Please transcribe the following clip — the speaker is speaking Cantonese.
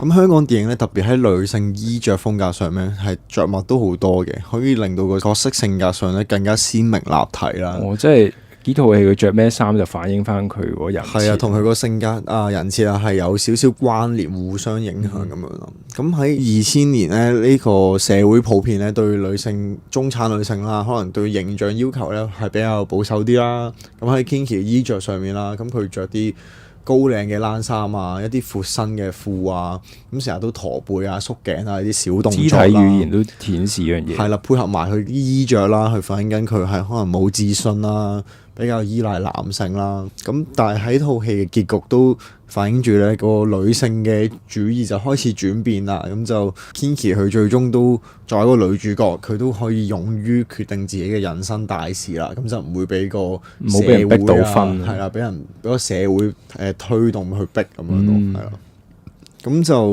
咁香港電影咧，特別喺女性衣着風格上面係着墨都好多嘅，可以令到個角色性格上咧更加鮮明立體啦。即係呢套戲佢着咩衫就反映翻佢嗰人設。係啊，同佢個性格人設係有少少關聯、互相影響咁樣咯。咁喺2000年咧，呢個社會普遍咧對女性、中產女性啦，可能對形象要求咧係比較保守啲啦。咁喺 Kinky 衣着上面啦，咁佢着啲高領嘅冷衫啊，一啲闊身嘅褲啊，咁成日都駝背啊、縮頸啊，啲小動作肢體語言都顯示呢樣嘢。係啦，配合埋佢啲衣着啦，去反映緊佢係可能冇自信啦，比較依賴男性啦。咁但係喺套戲嘅結局都反映住咧個女性嘅主義就開始轉變啦。咁就 Kinky 佢最終都作為一個女主角，佢都可以勇於決定自己嘅人生大事啦。咁就唔會俾個冇俾人逼到分，係啦，俾個社會推動去逼咁樣咯，係啦。咁就